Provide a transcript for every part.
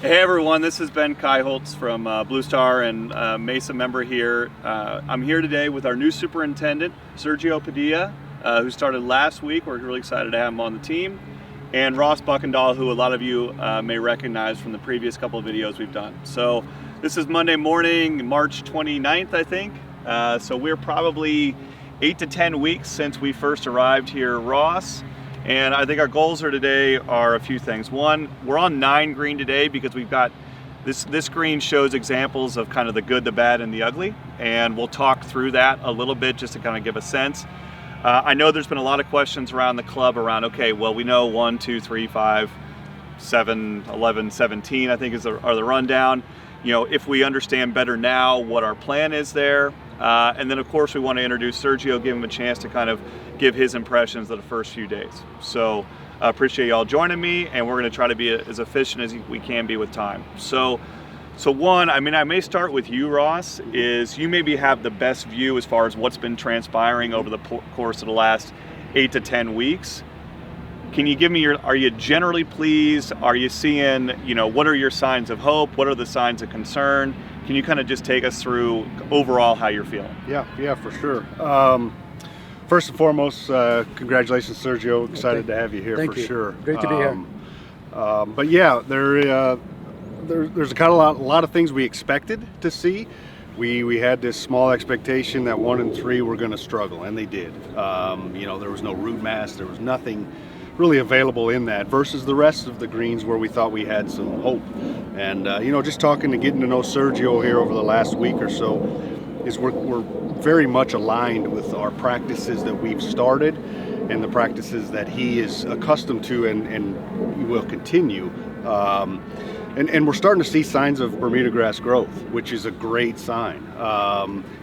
Hey everyone, this is Ben Kaiholtz from Blue Star and Mesa member here. I'm here today with our new superintendent, Sergio Padilla, who started last week. We're really excited to have him on the team. And Ross Buckendahl, who a lot of you may recognize from the previous couple of videos we've done. So this is Monday morning, March 29th, I think. So we're probably 8 to 10 weeks since we first arrived here, Ross. And I think our goals today are a few things. One, we're on 9 green today because we've got this green shows examples of kind of the good, the bad, and the ugly. And we'll talk through that a little bit just to kind of give a sense. I know there's been a lot of questions around the club around, okay, well, we know 1, 2, 3, 5, 7, 11, 17, I think are the rundown. You know, if we understand better now what our plan is there. And then of course we want to introduce Sergio, give him a chance to kind of give his impressions of the first few days. So I appreciate y'all joining me, and we're going to try to be as efficient as we can be with time. So one, I may start with you, Ross, is you maybe have the best view as far as what's been transpiring over the course of the last 8 to 10 weeks. Can you give me are you generally pleased? Are you seeing, what are your signs of hope? What are the signs of concern? Can you kind of just take us through overall how you're feeling? Yeah, for sure. First and foremost, congratulations, Sergio. Excited to have you here. Thank you. Sure. Great to be here. But yeah, there's a lot of things we expected to see. We had this small expectation that 1 and 3 were going to struggle, and they did. There was no root mass. There was nothing really available in that versus the rest of the greens where we thought we had some hope. And just getting to know Sergio here over the last week or so, is we're very much aligned with our practices that we've started and the practices that he is accustomed to and will continue. And we're starting to see signs of Bermuda grass growth, which is a great sign.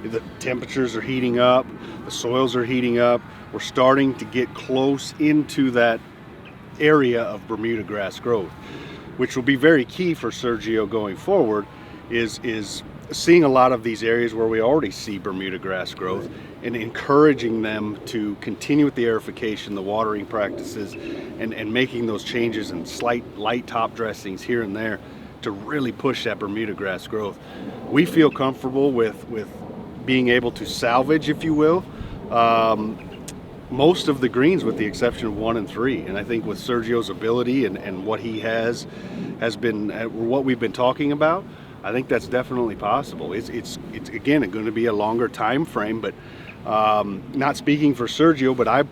The temperatures are heating up, the soils are heating up. We're starting to get close into that area of Bermuda grass growth, which will be very key for Sergio going forward, is seeing a lot of these areas where we already see Bermuda grass growth and encouraging them to continue with the aerification, the watering practices, and making those changes and slight light top dressings here and there to really push that Bermuda grass growth. We feel comfortable with being able to salvage, if you will, most of the greens with the exception of 1 and 3. And I think with Sergio's ability and what he has been, what we've been talking about, I think that's definitely possible. It's again going to be a longer time frame, but not speaking for Sergio, but I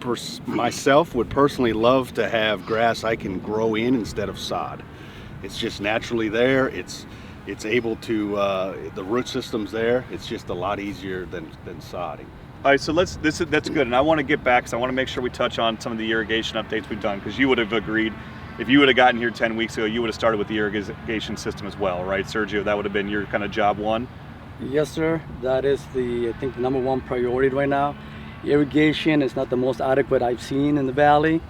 myself would personally love to have grass I can grow in instead of sod. It's just naturally there. It's able to the root system's there. It's just a lot easier than sodding. All right, so that's good, and I want to get back because I want to make sure we touch on some of the irrigation updates we've done, because you would have agreed, if you would have gotten here 10 weeks ago, you would have started with the irrigation system as well, right, Sergio? That would have been your kind of job one? Yes, sir. That is I think the number one priority right now. Irrigation is not the most adequate I've seen in the valley.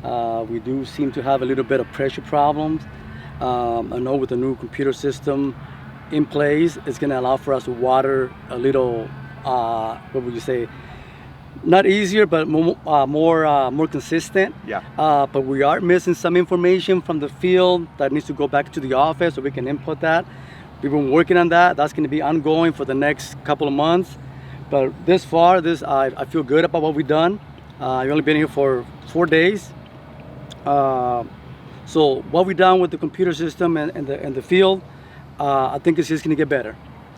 We do seem to have a little bit of pressure problems. I know with the new computer system in place, it's going to allow for us to water a little, what would you say, not easier, but more consistent. Yeah. But we are missing some information from the field that needs to go back to the office so we can input that. We've been working on that. That's going to be ongoing for the next couple of months. But this far, I feel good about what we've done. I've only been here for 4 days. So what we've done with the computer system and the field, I think it's just going to get better.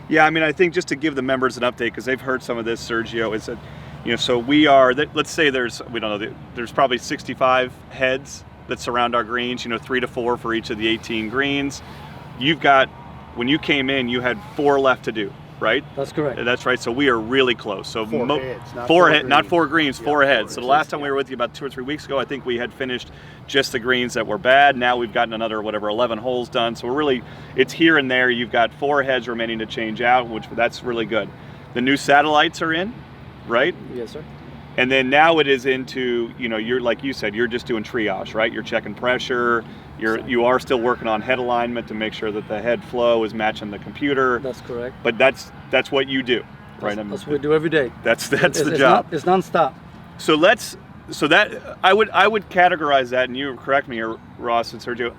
Yeah, I think just to give the members an update, because they've heard some of this, Sergio, is that, so we are, let's say there's probably 65 heads that surround our greens, 3 to 4 for each of the 18 greens. You've got, when you came in, you had 4 left to do, right? That's correct. That's right. So we are really close. So 4 heads, not 4 4 heads, not 4 greens, Yeah, 4 heads. 4 So the last time we were with you about 2 or 3 weeks ago, I think we had finished just the greens that were bad. Now we've gotten another 11 holes done. So we're really, it's here and there. You've got 4 heads remaining to change out, which that's really good. The new satellites are in, right? Yes, sir. And then now it is into, you're, like you said, you're just doing triage, right? You're checking pressure. You are still working on head alignment to make sure that the head flow is matching the computer. That's correct. But that's what you do, right? That's what we do every day. That's the job. It's nonstop. So that I would categorize that, and you correct me, Ross and Sergio.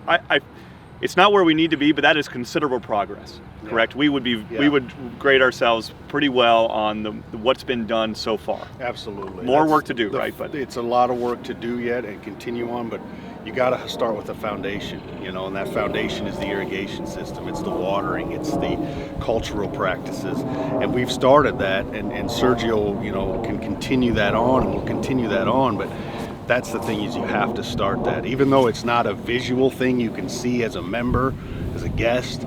it's not where we need to be, but that is considerable progress. Correct? We would grade ourselves pretty well on what's been done so far. Absolutely. More work to do, right? But it's a lot of work to do yet and continue on, but you got to start with the foundation, and that foundation is the irrigation system. It's the watering. It's the cultural practices, and we've started that. And Sergio, can continue that on, and we'll continue that on. But that's the thing, is you have to start that, even though it's not a visual thing you can see as a member, as a guest,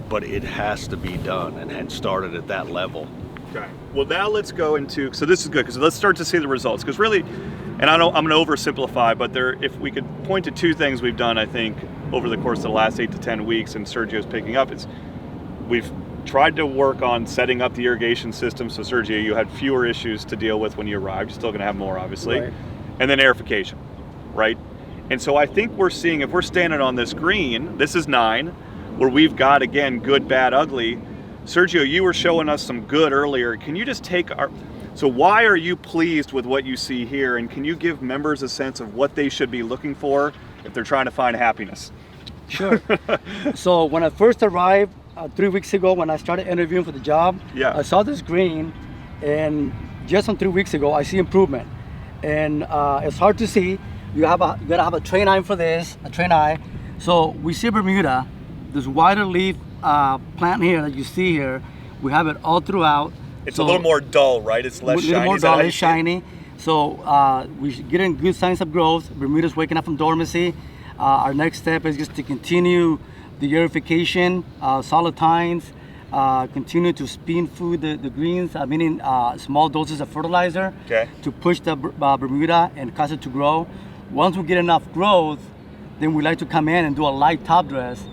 but it has to be done and started at that level. Okay. Well, now let's go into, so this is good, because let's start to see the results, because really, and I'm going to oversimplify, but if we could point to two things we've done, I think, over the course of the last 8 to 10 weeks, and Sergio's picking up, is we've tried to work on setting up the irrigation system. So Sergio, you had fewer issues to deal with when you arrived. You're still going to have more, obviously. Right. And then aerification, right? And so I think we're seeing, if we're standing on this green, this is 9, where we've got, again, good, bad, ugly. Sergio, you were showing us some good earlier. Can you just take so why are you pleased with what you see here? And can you give members a sense of what they should be looking for if they're trying to find happiness? Sure. So when I first arrived 3 weeks ago, when I started interviewing for the job, I saw this green, and just on 3 weeks ago, I see improvement. And it's hard to see. You gotta have a train eye for this, a train eye. So we see Bermuda, this wider leaf plant here that you see here. We have it all throughout. It's a little more dull, right? It's less shiny. A little more dull, less shiny. So we're getting good signs of growth. Bermuda's waking up from dormancy. Our next step is just to continue the aerification, solid tines, continue to spoon food the greens, meaning small doses of fertilizer to push the Bermuda and cause it to grow. Once we get enough growth, then we like to come in and do a light top dress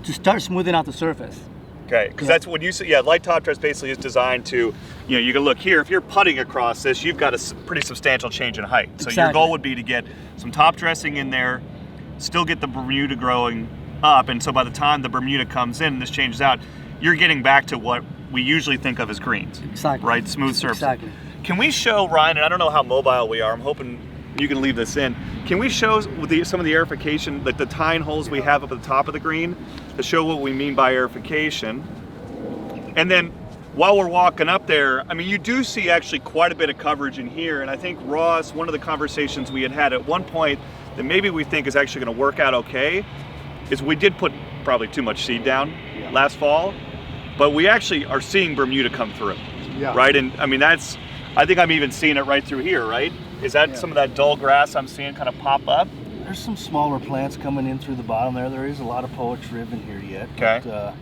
to start smoothing out the surface. Okay, because that's what you say. Yeah, light top dress basically is designed to, you can look here. If you're putting across this, you've got a pretty substantial change in height. So your goal would be to get some top dressing in there, still get the Bermuda growing up, and so by the time the Bermuda comes in and this changes out, you're getting back to what we usually think of as greens. Exactly. Right, smooth surface. Exactly. Can we show, Ryan, and I don't know how mobile we are, I'm hoping you can leave this in. Can we show some of the aerification, like the tine holes we have up at the top of the green, to show what we mean by aerification? And then while we're walking up there, I mean, you do see actually quite a bit of coverage in here, and I think Ross, one of the conversations we had at one point that maybe we think is actually going to work out okay, is we did put probably too much seed down last fall, but we actually are seeing Bermuda come through, right? And I mean, I think I'm even seeing it right through here, right? Is that some of that dull grass I'm seeing kind of pop up? There's some smaller plants coming in through the bottom there. There is a lot of poetry in here yet. Okay.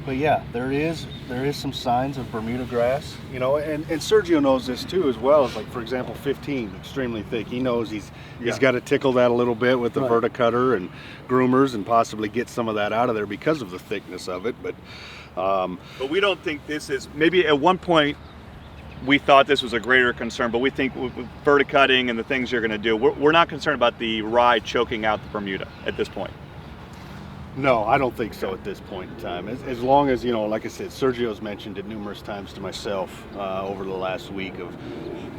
But yeah, there is some signs of Bermuda grass. And Sergio knows this too as well. It's like, for example, 15, extremely thick. He knows he's got to tickle that a little bit with the verticutter and groomers and possibly get some of that out of there because of the thickness of it. But we don't think this is, maybe at one point we thought this was a greater concern, but we think with verticutting and the things you're going to do, we're not concerned about the rye choking out the Bermuda at this point. No, I don't think so at this point in time. As long as, like I said, Sergio's mentioned it numerous times to myself over the last week of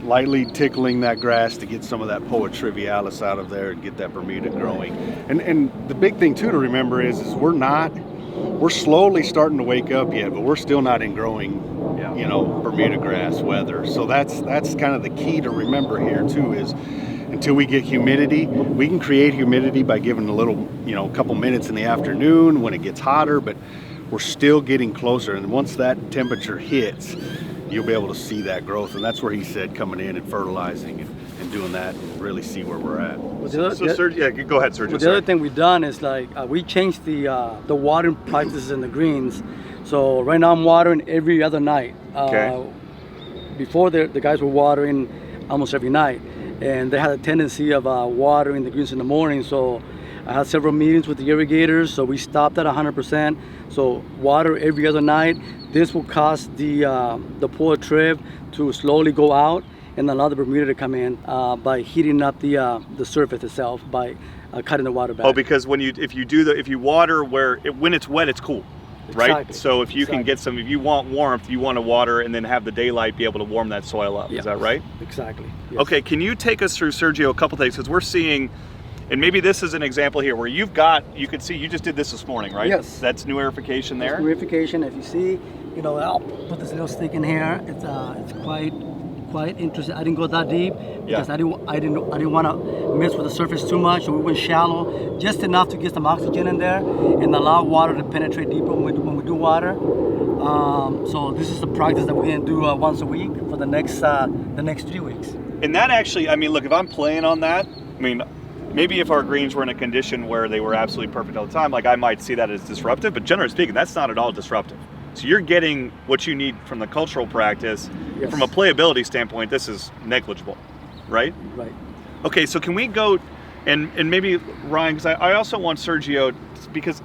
lightly tickling that grass to get some of that poa trivialis out of there and get that Bermuda growing. And the big thing too to remember is we're slowly starting to wake up yet, but we're still not in growing, Bermuda grass weather. So that's kind of the key to remember here too, is until we get humidity, we can create humidity by giving a little, couple minutes in the afternoon when it gets hotter, but we're still getting closer. And once that temperature hits, you'll be able to see that growth. And that's where he said coming in and fertilizing and doing that and really see where we're at. Go ahead, Sergio. The other thing we've done is we changed the watering practices in the greens. So right now I'm watering every other night. Before the guys were watering almost every night, and they had a tendency of watering the greens in the morning. So I had several meetings with the irrigators, so we stopped at 100%. So water every other night. This will cause the poa triv to slowly go out and allow the Bermuda to come in by heating up the surface itself by cutting the water back. Oh, because if you water when it's wet, it's cool, right? Exactly. So if you can get if you want warmth, you want to water and then have the daylight be able to warm that soil up. Is that right? Exactly. Yes. Okay, can you take us through, Sergio, a couple things, because we're seeing, And maybe this is an example here where you could see, you just did this morning, right? Yes. That's new aerification there? That's purification. If you see, I'll put this little stick in here. It's quite interesting. I didn't go that deep because I didn't want to mess with the surface too much. So we went shallow, just enough to get some oxygen in there and allow water to penetrate deeper when we do water. So this is the practice that we're gonna do once a week for the next 3 weeks. And that actually, I mean, look, if I'm playing on that, I mean, maybe if our greens were in a condition where they were absolutely perfect all the time, like I might see that as disruptive, but generally speaking, that's not at all disruptive. So you're getting what you need from the cultural practice. Yes. From a playability standpoint, this is negligible, right? Right. Okay, so can we go, and maybe Ryan, because I also want Sergio, because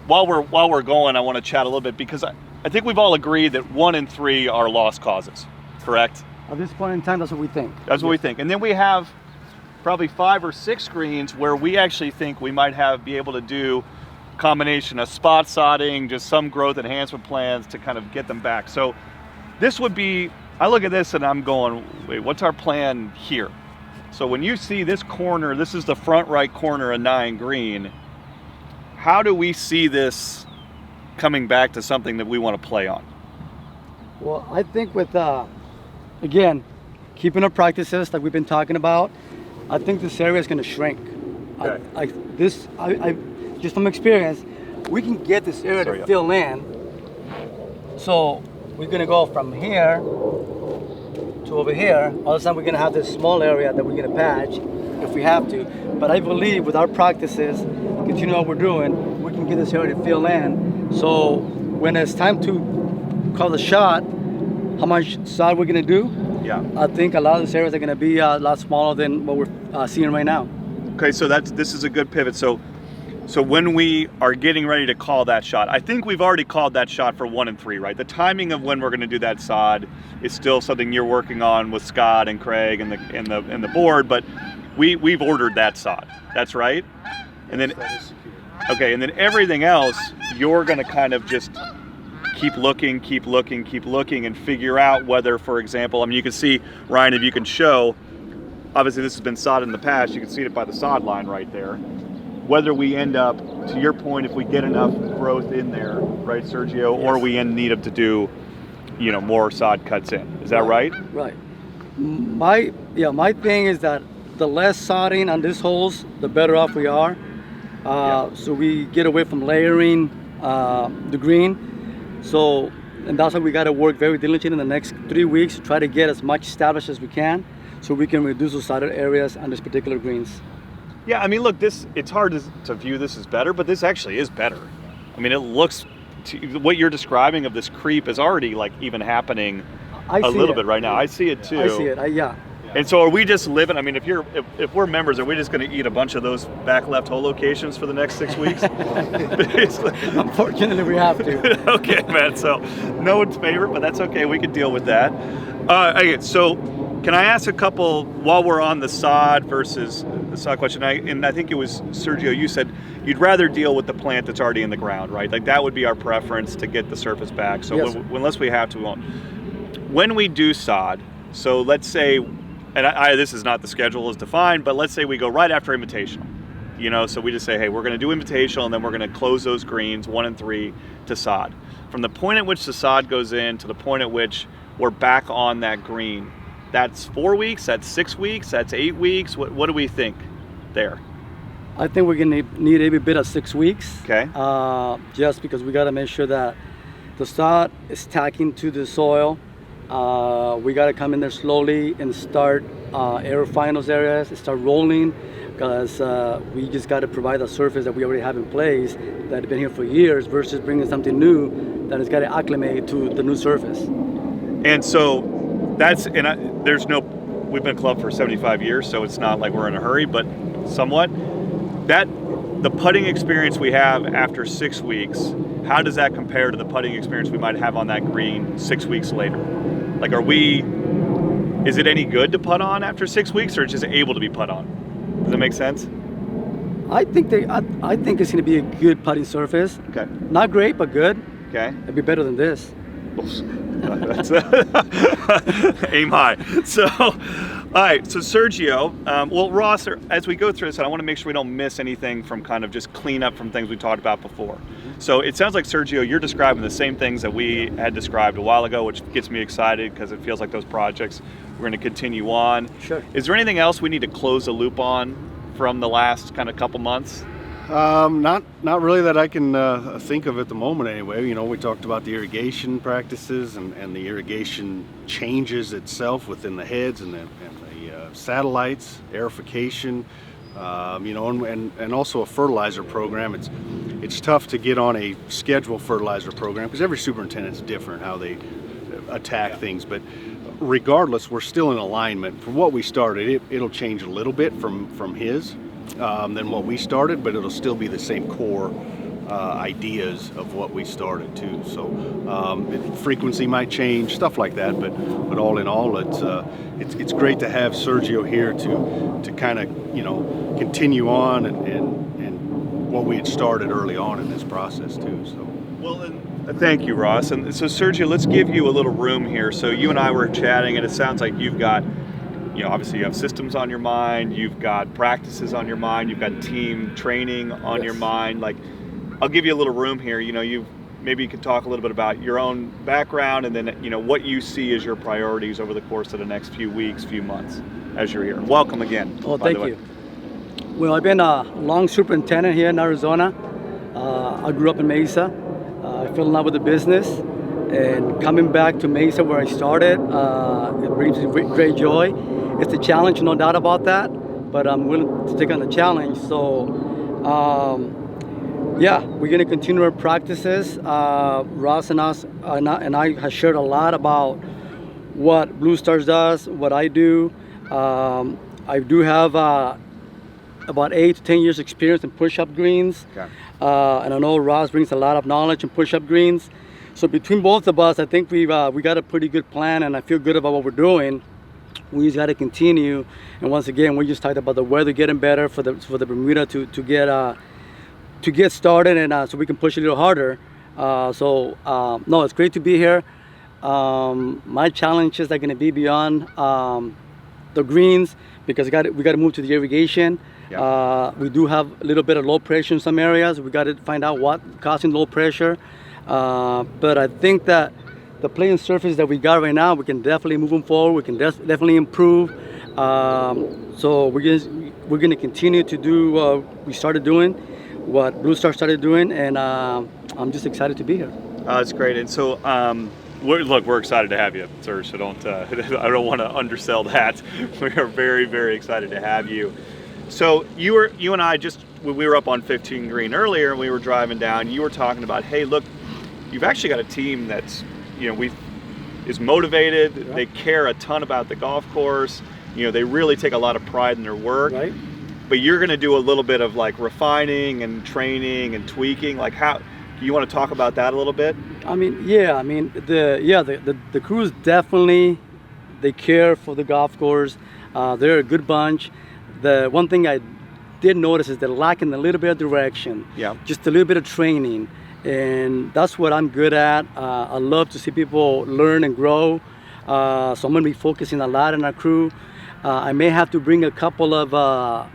while we're going, I want to chat a little bit, because I think we've all agreed that 1 and 3 are lost causes, correct? At this point in time, that's what we think. That's what we think. And then we have probably 5 or 6 greens where we actually think we might be able to do a combination of spot sodding, just some growth enhancement plans to kind of get them back. So this would be, I look at this and I'm going, wait, what's our plan here? So when you see this corner, this is the front right corner of 9 green, how do we see this coming back to something that we want to play on? Well, I think with, again, keeping our practices that we've been talking about, I think this area is going to shrink. Okay. I just from experience, we can get this area to fill in. So we're going to go from here to over here. All of a sudden, we're going to have this small area that we're going to patch if we have to. But I believe with our practices, continue what we're doing, we can get this area to fill in. So when it's time to call the shot, how much sod we're going to do? Yeah. I think a lot of these areas are going to be a lot smaller than what we're seeing right now. Okay, so this is a good pivot. So when we are getting ready to call that shot, I think we've already called that shot for 1 and 3, right? The timing of when we're going to do that sod is still something you're working on with Scott and Craig and the board, but we've ordered that sod. That's right. And then and then everything else you're going to kind of just keep looking and figure out whether, for example, I mean, you can see, Ryan, if you can show, obviously this has been sod in the past, you can see it by the sod line right there. Whether we end up, to your point, if we get enough growth in there, right, Sergio, or we need up to do, more sod cuts in. Is that right? Right. My thing is that the less sodding on these holes, the better off we are. So we get away from layering the green. So, and that's why we got to work very diligently in the next 3 weeks to try to get as much established as we can, so we can reduce those sodded areas on these particular greens. Yeah, I mean, look, it's hard to view this as better, but this actually is better. I mean, it looks, what you're describing of this creep is already like even happening a little bit right now. I see it too. I see it, yeah. And so are we just living, I mean, if we're members, are we just going to eat a bunch of those back left hole locations for the next 6 weeks? Unfortunately, we have to. Okay, man, so no one's favorite, but that's okay, we can deal with that. Okay, so can I ask a couple, while we're on the sod versus the sod question, and I think it was Sergio, you said you'd rather deal with the plant that's already in the ground, right? Like that would be our preference to get the surface back. So yes, unless we have to, we won't. When we do sod, so let's say, and this is not the schedule as defined, but let's say we go right after invitational. So we just say, hey, we're going to do invitational, and then we're going to close those greens 1 and 3 to sod. From the point at which the sod goes in to the point at which we're back on that green, that's 4 weeks, that's 6 weeks, that's 8 weeks. What do we think there? I think we're going to need every bit of 6 weeks. Okay. Just because we got to make sure that the sod is stacking to the soil. We got to come in there slowly and start aerifying those areas and start rolling, because we just got to provide a surface that we already have in place that has been here for years, versus bringing something new that has got to acclimate to the new surface. And so we've been a club for 75 years, so it's not like we're in a hurry, but somewhat. The putting experience we have after 6 weeks, how does that compare to the putting experience we might have on that green 6 weeks later? Like, is it any good to putt on after 6 weeks, or just able to be putt on? Does that make sense? I think it's going to be a good putting surface. Okay. Not great, but good. Okay. It'd be better than this. That's aim high. So, All right, so Sergio, well, Ross, as we go through this, I want to make sure we don't miss anything from kind of just clean up from things we talked about before. So it sounds like, Sergio, you're describing the same things that we had described a while ago, which gets me excited because it feels like those projects we're going to continue on. Sure. Is there anything else we need to close the loop on from the last kind of couple months? Not really that I can think of at the moment anyway. You know, we talked about the irrigation practices and the irrigation changes itself within the heads and the satellites, aerification, you know, and also a fertilizer program. It's tough to get on a scheduled fertilizer program because every superintendent's different how they attack things, but regardless, we're still in alignment. From what we started, it'll change a little bit from his than what we started, but it'll still be the same core ideas of what we started too. So frequency might change, stuff like that, but all in all, it's great to have Sergio here to kind of, you know, continue on and what we had started early on in this process too. So well, and thank you, Ross. And so Sergio, let's give you a little room here. So you and I were chatting, and it sounds like you've got, you know, obviously you have systems on your mind, you've got practices on your mind, you've got team training on your mind. Like, I'll give you a little room here. You know, maybe you could talk a little bit about your own background and then, you know, what you see as your priorities over the course of the next few weeks, few months as you're here. Welcome again. Oh, thank you. Well, I've been a long superintendent here in Arizona. I grew up in Mesa. I fell in love with the business, and coming back to Mesa where I started, it brings me great joy. It's a challenge, no doubt about that, but I'm willing to take on the challenge. So, yeah, we're going to continue our practices. Ross and I have shared a lot about what Blue Stars does, what I do. I do have about 8 to 10 years experience in push-up greens. okay. And I know Ross brings a lot of knowledge in push-up greens. So between both of us, I think we got a pretty good plan, and I feel good about what we're doing. We just got to continue. And once again, we just talked about the weather getting better for the Bermuda to get started, and so we can push a little harder. No, it's great to be here. My challenges are going to be beyond the greens because we got to move to the irrigation. Yeah. We do have a little bit of low pressure in some areas. We got to find out what causing low pressure. But I think that the playing surface that we got right now, we can definitely move them forward. We can definitely improve. So we're gonna continue to do what we started doing, what Blue Star started doing, and I'm just excited to be here. That's great. And so, we're excited to have you, sir. So I don't want to undersell that. We are very, very excited to have you. So you and I when we were up on 15 Green earlier, and we were driving down, you were talking about, hey, look, you've actually got a team that's, you know, is motivated. Yeah. They care a ton about the golf course. You know, they really take a lot of pride in their work. Right. But you're going to do a little bit of like refining and training and tweaking. Like, how you want to talk about that a little bit? I mean, yeah. I mean, the crews definitely, they care for the golf course. They're a good bunch. The one thing I did notice is they're lacking a little bit of direction. Yeah. Just a little bit of training, and that's what I'm good at. I love to see people learn and grow. So I'm going to be focusing a lot on our crew. I may have to bring a couple of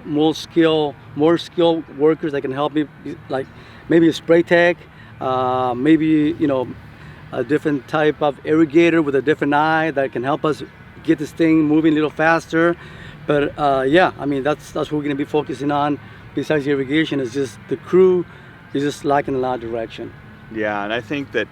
more skilled workers that can help me, like maybe a spray tech, maybe, you know, a different type of irrigator with a different eye that can help us get this thing moving a little faster. But yeah, I mean, that's what we're going to be focusing on. Besides the irrigation, is just the crew is just lacking a lot of direction. Yeah, and I think that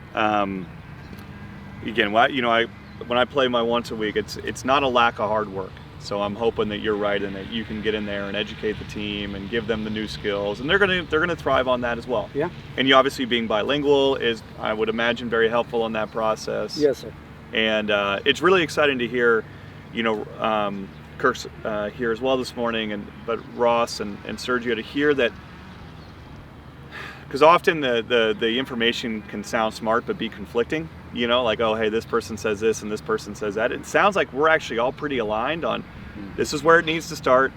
again, when I play my once a week, it's not a lack of hard work. So I'm hoping that you're right and that you can get in there and educate the team and give them the new skills, and they're gonna thrive on that as well. Yeah. And you obviously being bilingual is, I would imagine, very helpful in that process. Yes, sir. And it's really exciting to hear, you know, Kirk's here as well this morning, but Ross and Sergio, to hear that, because often the information can sound smart but be conflicting, you know, like, oh, hey, this person says this and this person says that. It sounds like we're actually all pretty aligned on this is where it needs to start,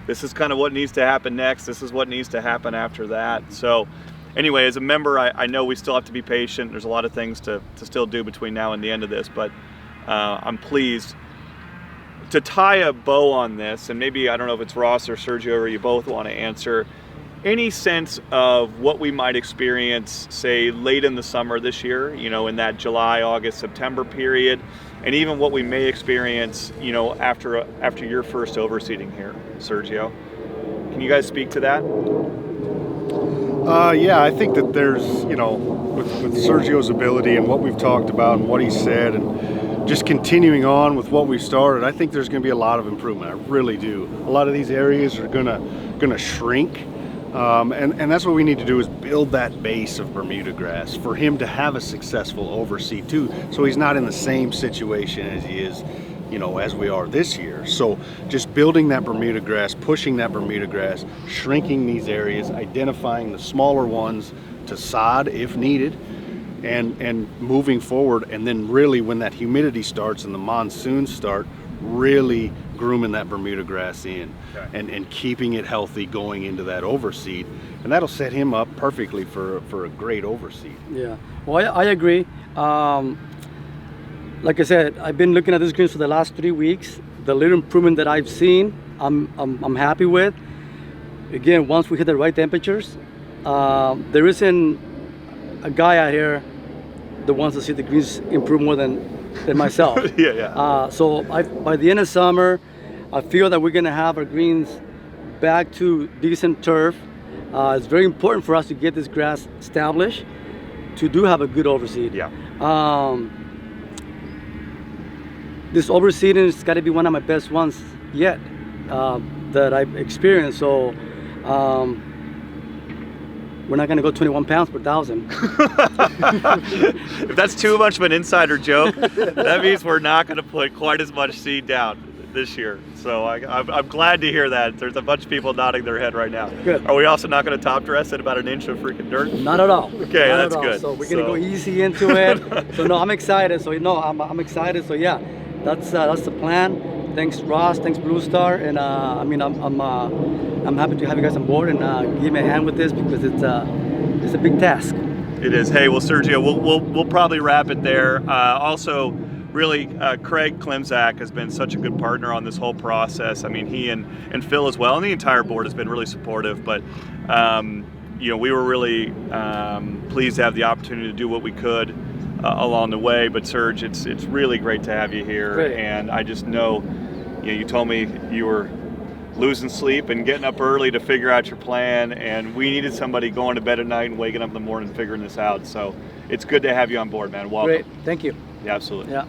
this is kind of what needs to happen next, this is what needs to happen after that. So anyway, as a member, I know we still have to be patient. There's a lot of things to still do between now and the end of this, but I'm pleased. to tie a bow on this, and maybe, I don't know if it's Ross or Sergio or you both want to answer, any sense of what we might experience, say, late in the summer this year, you know, in that July, August, September period, and even what we may experience, you know, after your first overseeding here, Sergio? Can you guys speak to that? Yeah, I think that there's, you know, with Sergio's ability and what we've talked about and what he said, and just continuing on with what we've started, I think there's going to be a lot of improvement. I really do. A lot of these areas are gonna shrink, and that's what we need to do, is build that base of Bermuda grass for him to have a successful overseed too, so he's not in the same situation as he is, you know, as we are this year. So just building that Bermuda grass, pushing that Bermuda grass, shrinking these areas, identifying the smaller ones to sod if needed, and moving forward. And then really, when that humidity starts and the monsoons start, really grooming that Bermuda grass in, Okay. and keeping it healthy going into that overseed, and that'll set him up perfectly for a great overseed. Yeah, well, I agree. Like I said, I've been looking at these greens for the last 3 weeks. The little improvement that I've seen, I'm happy with. Again, once we hit the right temperatures, there isn't a guy out here that wants to see the greens improve more than myself. Yeah. So by the end of summer, I feel that we're gonna have our greens back to decent turf. It's very important for us to get this grass established to do have a good overseed. Yeah. This overseeding has got to be one of my best ones yet that I've experienced. So we're not going to go 21 pounds per thousand. If that's too much of an insider joke, that means we're not going to put quite as much seed down this year. So I'm glad to hear that. There's a bunch of people nodding their head right now. Good. Are we also not going to top dress at about an inch of freaking dirt? Not at all. Okay, Not that's at all. good. So we're going to go easy into it. So no, I'm excited. So I'm excited. So yeah, that's the plan. Thanks Ross, thanks Blue Star, and I mean I'm happy to have you guys on board and give me a hand with this, because it's a big task. It is. Hey, well, Sergio, we'll probably wrap it there. Also, really, Craig Klimzak has been such a good partner on this whole process. I mean, he and Phil as well, and the entire board has been really supportive. But you know, we were really pleased to have the opportunity to do what we could along the way. But Serge, it's really great to have you here. Great. And I just know, you know, you told me you were losing sleep and getting up early to figure out your plan, and we needed somebody going to bed at night and waking up in the morning figuring this out. So it's good to have you on board, man. Welcome. Great, thank you. Yeah, absolutely. Yeah.